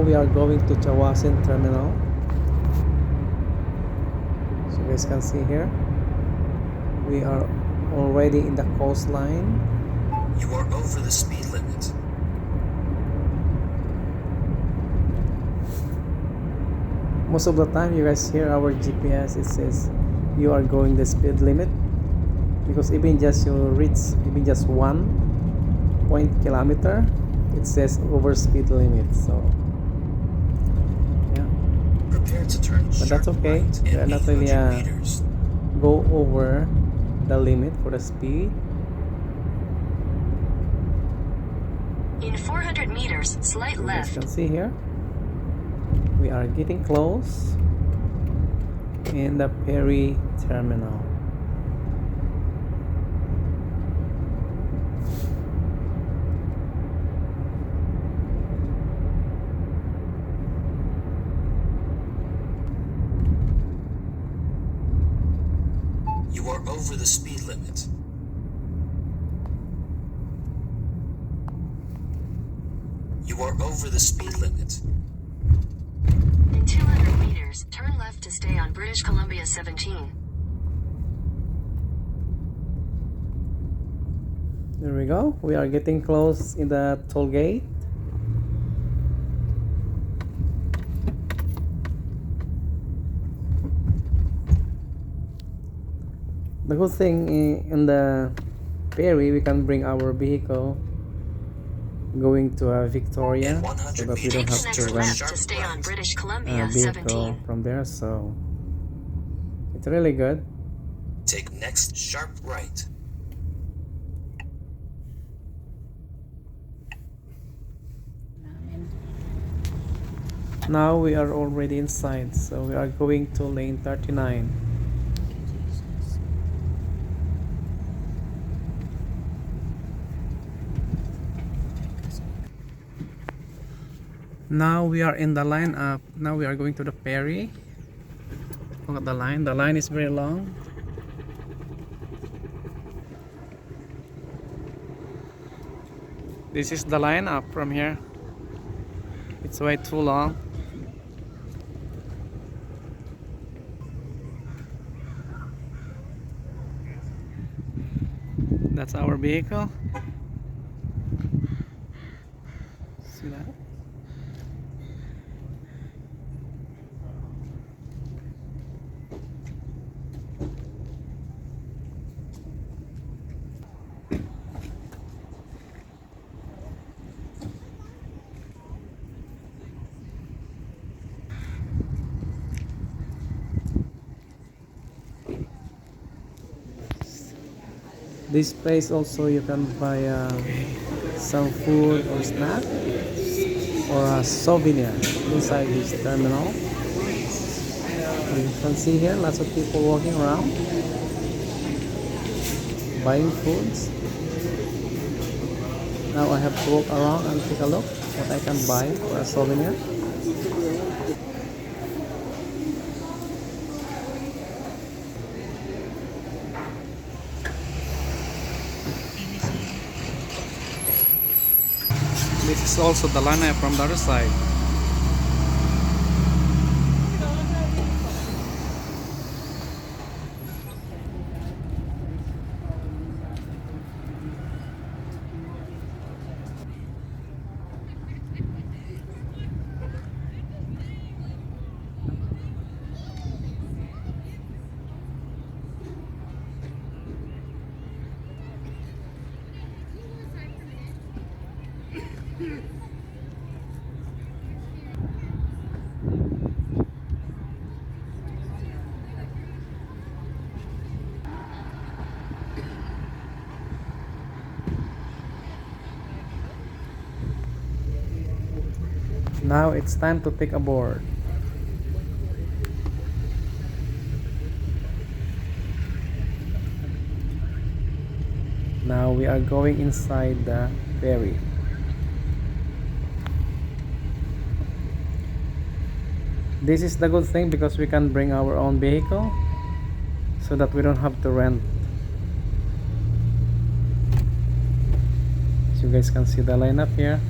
we are going to Tsawwassen Terminal. So you guys can see here, we are already in the coastline. You are over the speed limit. Most of the time you guys hear our GPS, it says you are going the speed limit, because even just you reach even just 1 kilometer, it says over speed limit. So yeah, Prepare to turn but that's okay. right We are not really 800 meters. go over the limit for the speed. In 400 meters, slight You guys left. can see here, we are getting close in the ferry terminal. You are over the speed limit. You are over the speed limit. In 200 meters, turn left to stay on British Columbia 17. There we go. We are getting close in the toll gate. The good thing in the ferry, we can bring our vehicle going to Victoria, so that we don't have to rent to stay on British a Columbia vehicle 17. from there. So it's really good. Take next sharp right. Now we are already inside, so we are going to lane 39. Now we are in the line up. Now we are going to the ferry. Look at the line. The line is very long. This is the line up from here. It's way too long. That's our vehicle. See that? This place also you can buy some food or snack or a souvenir inside this terminal. You can see here lots of people walking around buying foods. Now I have to walk around and take a look what I can buy for a souvenir. This is also the line from the other side. Now it's time to take a board. Now we are going inside the ferry. This is the good thing because we can bring our own vehicle so that we don't have to rent. So you guys can see the lineup here.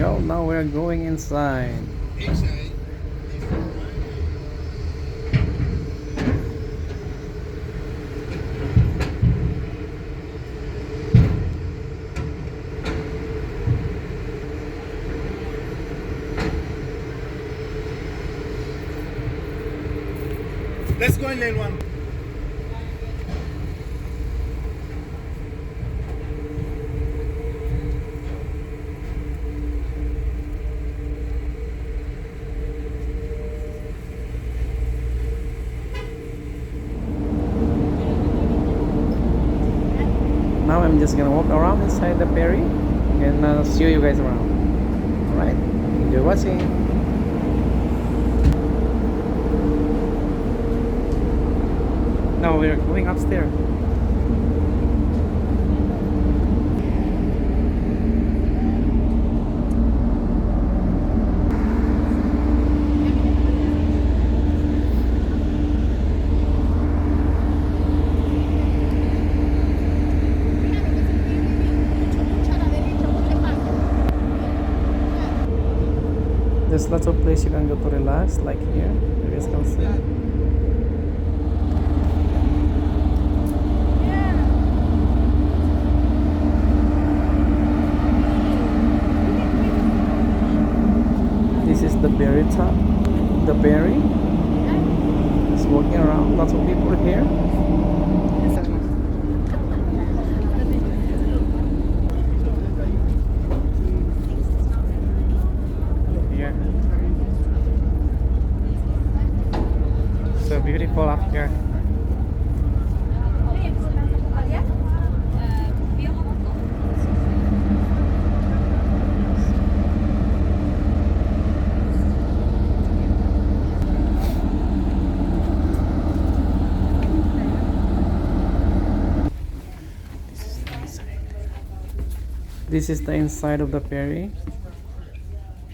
go. Now we're going inside. Let's go in lane one. Now I'm just gonna walk around inside the ferry and show you guys around. Alright, enjoy watching. Now we're going upstairs. There's lots of places you can go to relax, like here. You guys can see. This is the berry top. The berry. It's walking around. Lots of people here. Here. So beautiful up here. This is the inside of the ferry.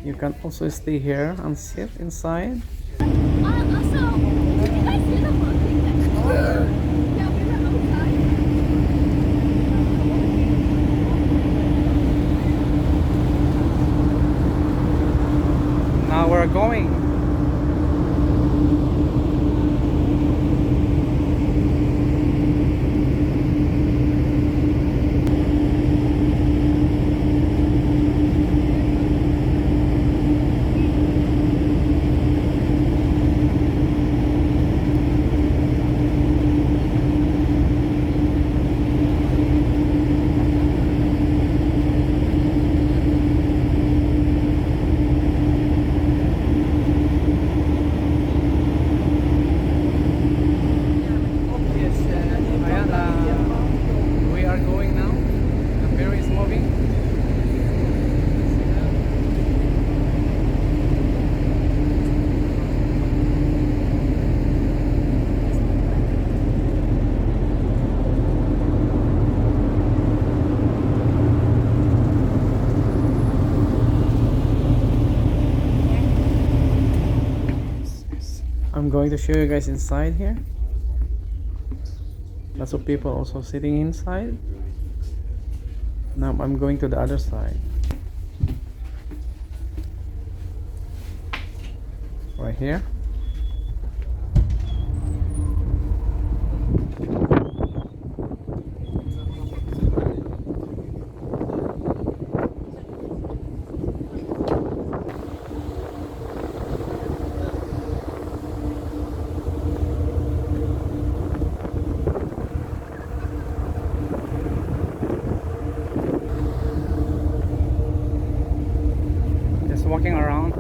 You can also stay here and sit inside. Now we're going. We are going now. The ferry is moving. I'm going to show you guys inside here. Lots of people also sitting inside. Now I'm going to the other side. Right here. Walking around.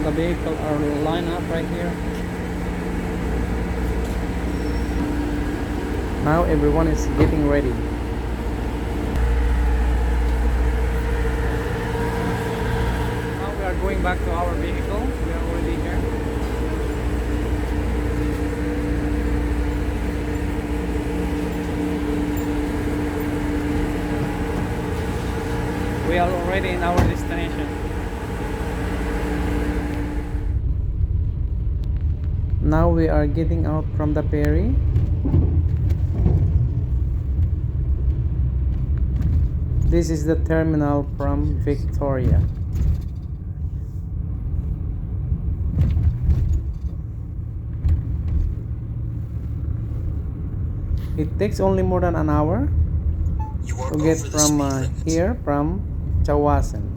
the vehicles are lined up right here. Now everyone is getting ready. Now we are going back to our vehicle. We are already here. We are already in our destination. Now we are getting out from the ferry. This is the terminal from Victoria. It takes only more than an hour You are to get over the from speed limit. here from Tsawwassen.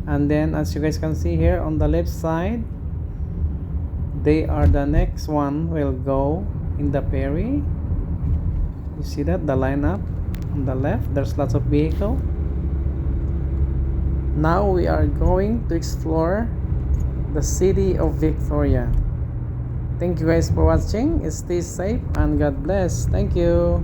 And then as you guys can see here on the left side, they are the next one will go in the ferry. You see that the lineup on the left, there's lots of vehicle. Now we are going to explore the city of Victoria. Thank you guys for watching. Stay safe and God bless. Thank you.